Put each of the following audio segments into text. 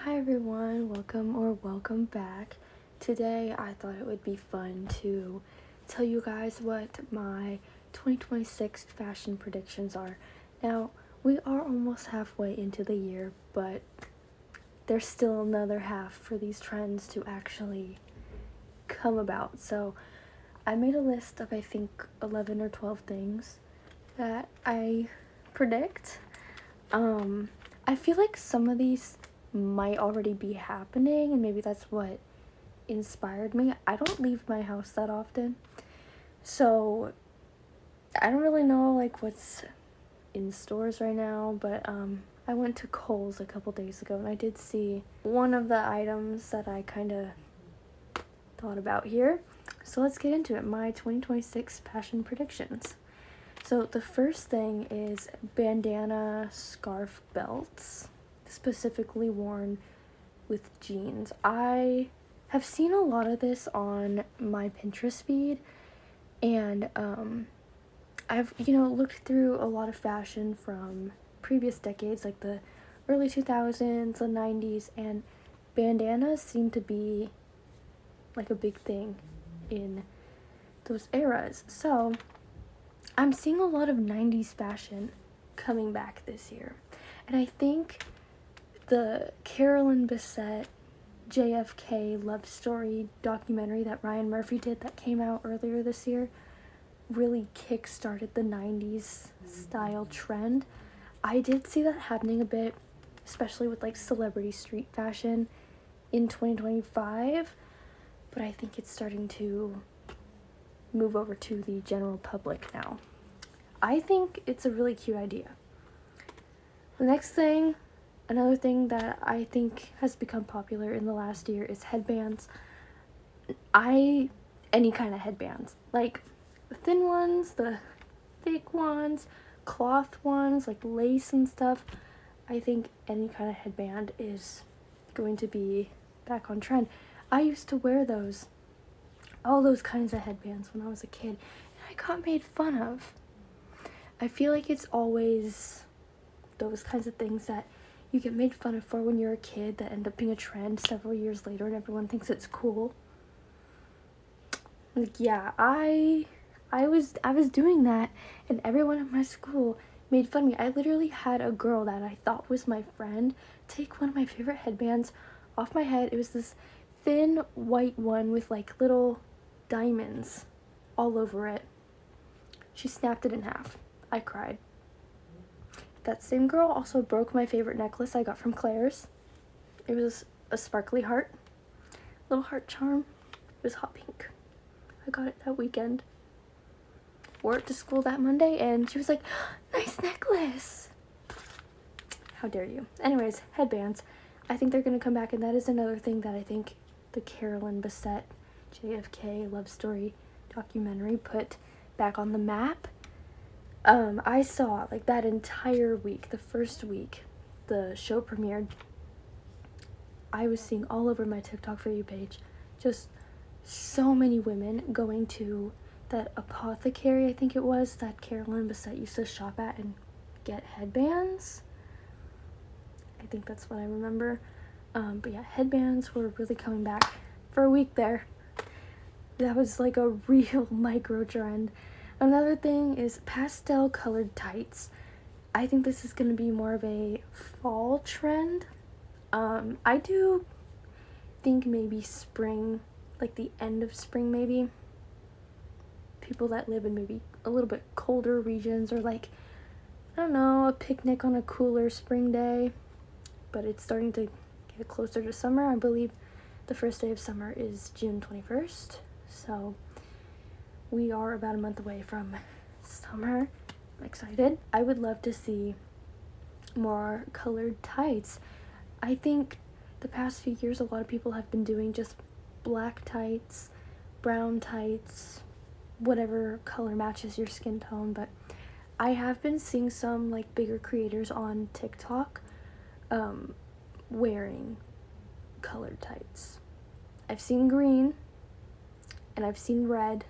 Hi everyone, welcome back. Today I thought it would be fun to tell you guys what my 2026 fashion predictions are. Now, we are almost halfway into the year, but there's still another half for these trends to actually come about. So, I made a list of I think 11 or 12 things that I predict. I feel like some of these might already be happening, and maybe that's what inspired me. I don't leave my house that often, so I don't really know like what's in stores right now, but I went to Kohl's a couple days ago and I did see one of the items that I kind of thought about here. So let's get into it. My 2026 fashion predictions. So the first thing is bandana scarf belts, specifically worn with jeans. I have seen a lot of this on my Pinterest feed, and I've looked through a lot of fashion from previous decades, like the early 2000s, the 90s, and bandanas seem to be like a big thing in those eras. So I'm seeing a lot of 90s fashion coming back this year. And I think the Carolyn Bessette JFK love story documentary that Ryan Murphy did that came out earlier this year really kick-started the 90s style trend. I did see that happening a bit, especially with like celebrity street fashion in 2025, but I think it's starting to move over to the general public now. I think it's a really cute idea. The next thing, another thing that I think has become popular in the last year is headbands. Any kind of headbands, like the thin ones, the thick ones, cloth ones, like lace and stuff. I think any kind of headband is going to be back on trend. I used to wear all those kinds of headbands when I was a kid, and I got made fun of. I feel like it's always those kinds of things that you get made fun of for when you're a kid that end up being a trend several years later and everyone thinks it's cool. Like, yeah, I was doing that and everyone at my school made fun of me. I literally had a girl that I thought was my friend take one of my favorite headbands off my head. It was this thin white one with like little diamonds all over it. She snapped it in half. I cried. That same girl also broke my favorite necklace I got from Claire's. It was a sparkly heart, little heart charm. It was hot pink. I got it that weekend. Wore it to school that Monday, and she was like, "Nice necklace." How dare you? Anyways, headbands. I think they're gonna come back, and that is another thing that I think the Carolyn Bessette JFK love story documentary put back on the map. I saw like that entire week, the first week the show premiered, I was seeing all over my TikTok For You page just so many women going to that apothecary, I think it was, that Carolyn Bessette used to shop at and get headbands. I think that's what I remember. But yeah, headbands were really coming back for a week there. That was like a real micro trend. Another thing is pastel colored tights. I think this is going to be more of a fall trend. I do think maybe spring, like the end of spring maybe. People that live in maybe a little bit colder regions, or like, I don't know, a picnic on a cooler spring day. But it's starting to get closer to summer. I believe the first day of summer is June 21st. So we are about a month away from summer. I'm excited. I would love to see more colored tights. I think the past few years a lot of people have been doing just black tights, brown tights, whatever color matches your skin tone, but I have been seeing some like bigger creators on TikTok wearing colored tights. I've seen green and I've seen red.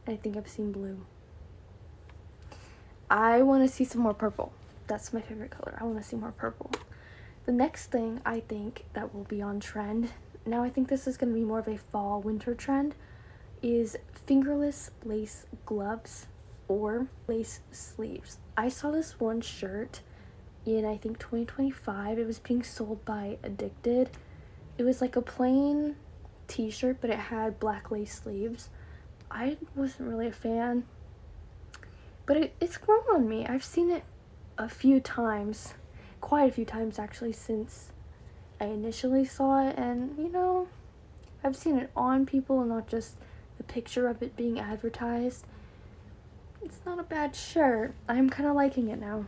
I think I've seen blue. I want to see some more purple. That's my favorite color. I want to see more purple. The next thing I think that will be on trend, now I think this is going to be more of a fall winter trend, is fingerless lace gloves or lace sleeves. I saw this one shirt in I think 2025. It was being sold by Addicted. It was like a plain t-shirt, but it had black lace sleeves. I wasn't really a fan, but it's grown on me. I've seen it a few times, quite a few times actually, since I initially saw it, and you know, I've seen it on people, not just the picture of it being advertised. It's not a bad shirt. I'm kind of liking it now.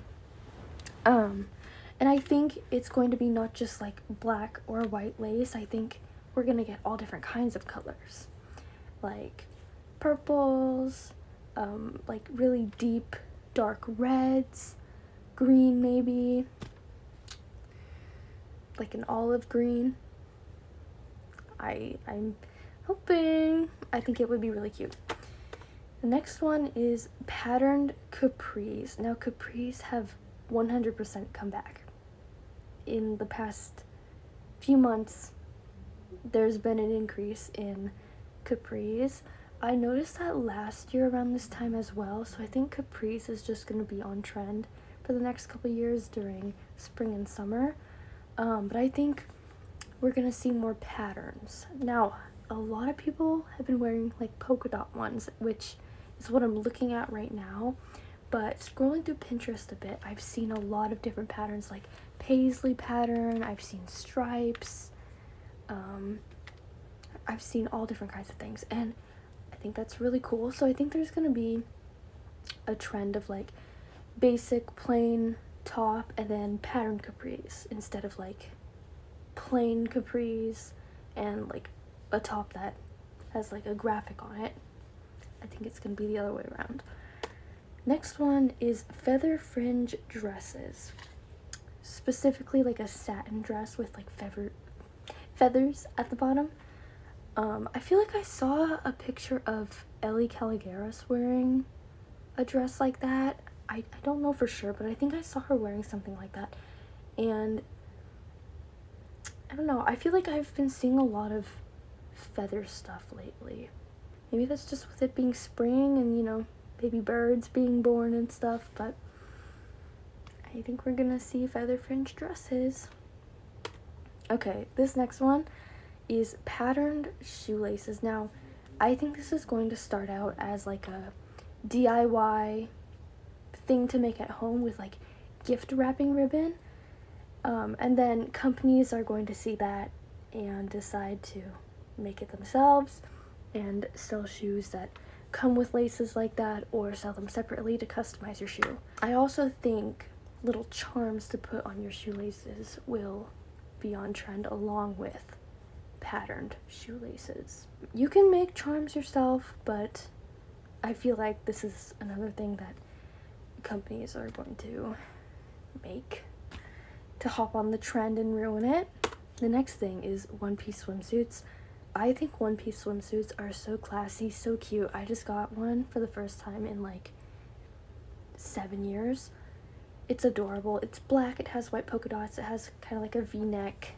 And I think it's going to be not just like black or white lace. I think we're gonna get all different kinds of colors, like purples, like really deep dark reds, green maybe, like an olive green. I'm hoping. I think it would be really cute. The next one is patterned capris. Now capris have 100% come back. In the past few months, there's been an increase in capris. I noticed that last year around this time as well, so I think capris is just going to be on trend for the next couple years during spring and summer. But I think we're going to see more patterns. Now, a lot of people have been wearing like polka dot ones, which is what I'm looking at right now. But scrolling through Pinterest a bit, I've seen a lot of different patterns, like paisley pattern, I've seen stripes, I've seen all different kinds of things, and I think that's really cool. So I think there's gonna be a trend of like basic plain top and then pattern capris instead of like plain capris and like a top that has like a graphic on it. I think it's gonna be the other way around. Next one is feather fringe dresses, specifically like a satin dress with like feathers at the bottom. I feel like I saw a picture of Ellie Caligaris wearing a dress like that. I don't know for sure, but I think I saw her wearing something like that. And I don't know, I feel like I've been seeing a lot of feather stuff lately. Maybe that's just with it being spring and, you know, baby birds being born and stuff, but I think we're gonna see feather fringe dresses. Okay, this next one is patterned shoelaces. Now, I think this is going to start out as like a DIY thing to make at home with like gift wrapping ribbon. And then companies are going to see that and decide to make it themselves and sell shoes that come with laces like that, or sell them separately to customize your shoe. I also think little charms to put on your shoelaces will be on trend along with patterned shoelaces. You can make charms yourself, but I feel like this is another thing that companies are going to make to hop on the trend and ruin it. The next thing is one-piece swimsuits. I think one-piece swimsuits are so classy, so cute. I just got one for the first time in like 7 years. It's adorable. It's black, it has white polka dots, it has kind of like a v-neck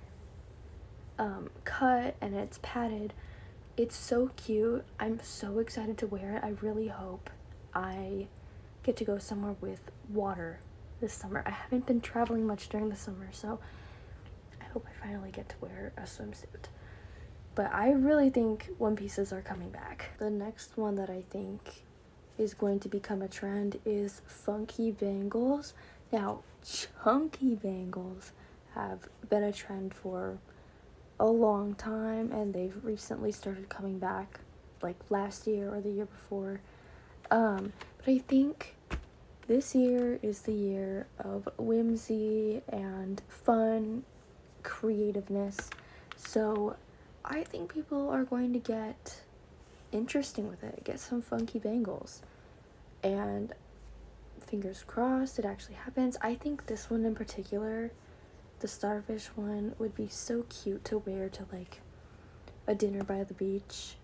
cut, and it's padded. It's so cute. I'm so excited to wear it. I really hope I get to go somewhere with water this summer. I haven't been traveling much during the summer, so I hope I finally get to wear a swimsuit. But I really think one pieces are coming back. The next one that I think is going to become a trend is funky bangles. Now, chunky bangles have been a trend for a long time, and they've recently started coming back, like last year or the year before. But I think this year is the year of whimsy and fun, creativeness. So I think people are going to get interesting with it, get some funky bangles. And fingers crossed it actually happens. I think this one in particular, the starfish one, would be so cute to wear to like a dinner by the beach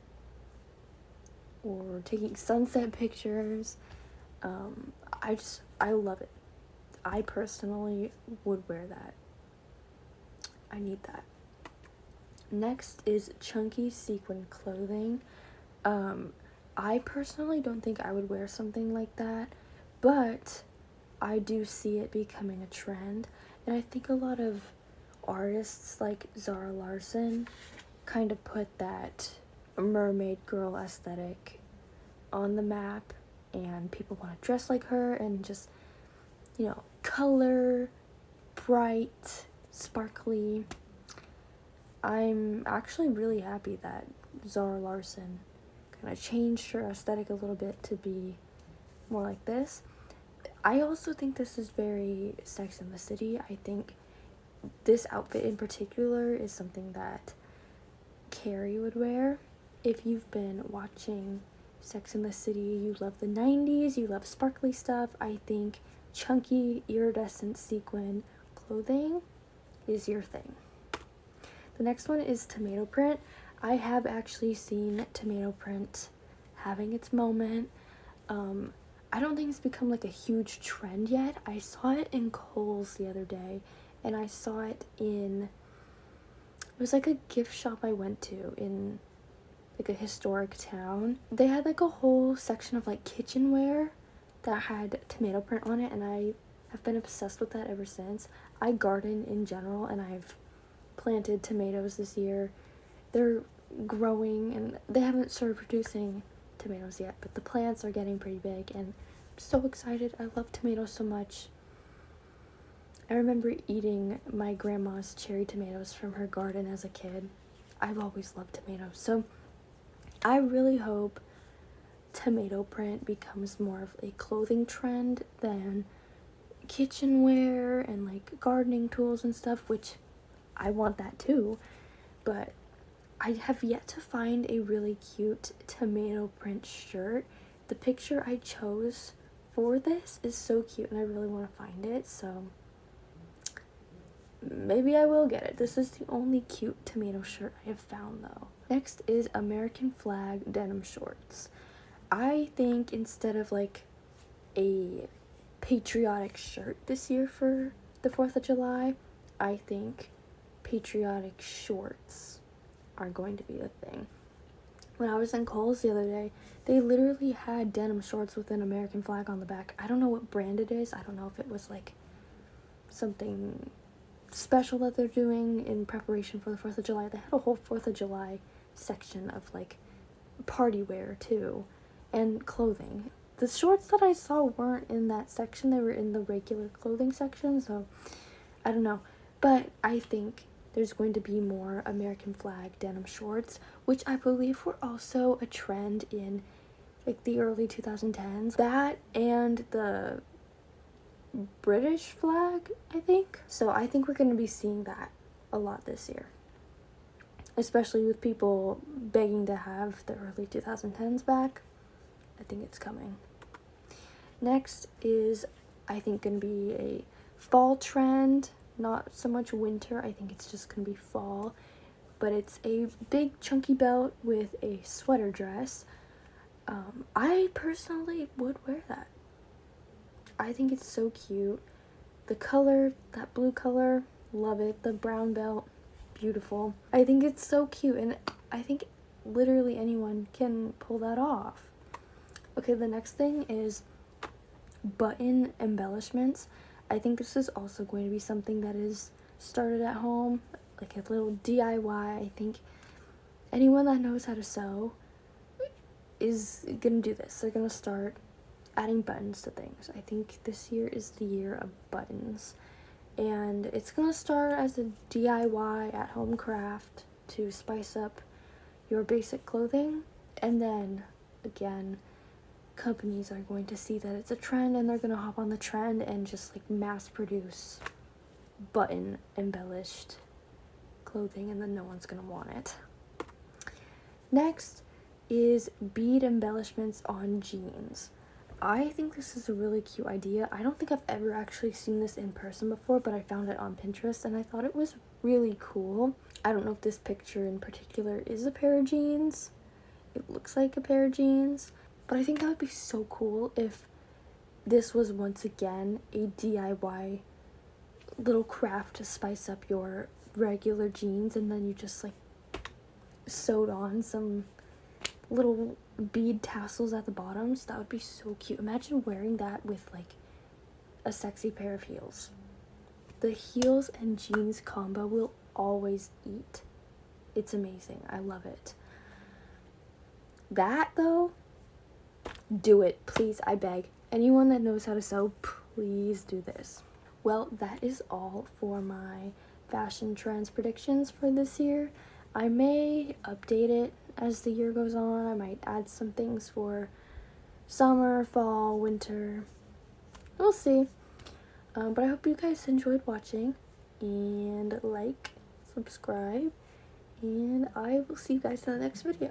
or taking sunset pictures. I love it. I personally would wear that I need that. Next is chunky sequin clothing. I personally don't think I would wear something like that, but I do see it becoming a trend, and I think a lot of artists like Zara Larsson kind of put that mermaid girl aesthetic on the map, and people want to dress like her, and just, you know, color, bright, sparkly. I'm actually really happy that Zara Larsson kind of changed her aesthetic a little bit to be more like this. I also think this is very Sex and the City. I think this outfit in particular is something that Carrie would wear. If you've been watching Sex and the City, you love the 90s, you love sparkly stuff, I think chunky iridescent sequin clothing is your thing. The next one is tomato print. I have actually seen tomato print having its moment. I don't think it's become like a huge trend yet. I saw it in Kohl's the other day, and I saw it in, it was like a gift shop I went to in like a historic town. They had like a whole section of like kitchenware that had tomato print on it, and I have been obsessed with that ever since. I garden in general, and I've planted tomatoes this year. They're growing, and they haven't started producing tomatoes yet, but the plants are getting pretty big, and I'm so excited. I love tomatoes so much. I remember eating my grandma's cherry tomatoes from her garden as a kid. I've always loved tomatoes, so I really hope tomato print becomes more of a clothing trend than kitchenware and like gardening tools and stuff, which I want that too, but I have yet to find a really cute tomato print shirt. The picture I chose for this is so cute, and I really want to find it, so maybe I will get it. This is the only cute tomato shirt I have found, though. Next is American flag denim shorts. I think instead of like a patriotic shirt this year for the 4th of July, I think patriotic shorts are going to be the thing. When I was in Kohl's the other day, they literally had denim shorts with an American flag on the back. I don't know what brand it is. I don't know if it was like something special that they're doing in preparation for the 4th of July. They had a whole 4th of July section of like party wear too, and clothing. The shorts that I saw weren't in that section. They were in the regular clothing section, so I don't know. But I think there's going to be more American flag denim shorts, which I believe were also a trend in like the early 2010s. That and the British flag, I think. So I think we're going to be seeing that a lot this year, especially with people begging to have the early 2010s back. I think it's coming. Next is, I think, going to be a fall trend. Not so much winter. I think it's just going to be fall. But it's a big chunky belt with a sweater dress. I personally would wear that. I think it's so cute. The color, that blue color, love it. The brown belt, beautiful. I think it's so cute, and I think literally anyone can pull that off. Okay, the next thing is button embellishments. I think this is also going to be something that is started at home, like a little DIY. I think anyone that knows how to sew is gonna do this. They're gonna start adding buttons to things. I think this year is the year of buttons, and it's gonna start as a DIY at home craft to spice up your basic clothing, and then again, companies are going to see that it's a trend, and they're gonna hop on the trend and just like mass produce button embellished clothing, and then no one's gonna want it. Next is bead embellishments on jeans. I think this is a really cute idea. I don't think I've ever actually seen this in person before, but I found it on Pinterest and I thought it was really cool. I don't know if this picture in particular is a pair of jeans. It looks like a pair of jeans, but I think that would be so cool if this was once again a DIY little craft to spice up your regular jeans and then you just like sewed on some little bead tassels at the bottoms. That would be so cute. Imagine wearing that with like a sexy pair of heels. The heels and jeans combo will always eat. It's amazing. I love it. That though, do it, please, I beg. Anyone that knows how to sew, please do this. Well, that is all for my fashion trends predictions for this year. I may update it as the year goes on. I might add some things for summer, fall, winter. We'll see. But I hope you guys enjoyed watching, and like, subscribe, and I will see you guys in the next video.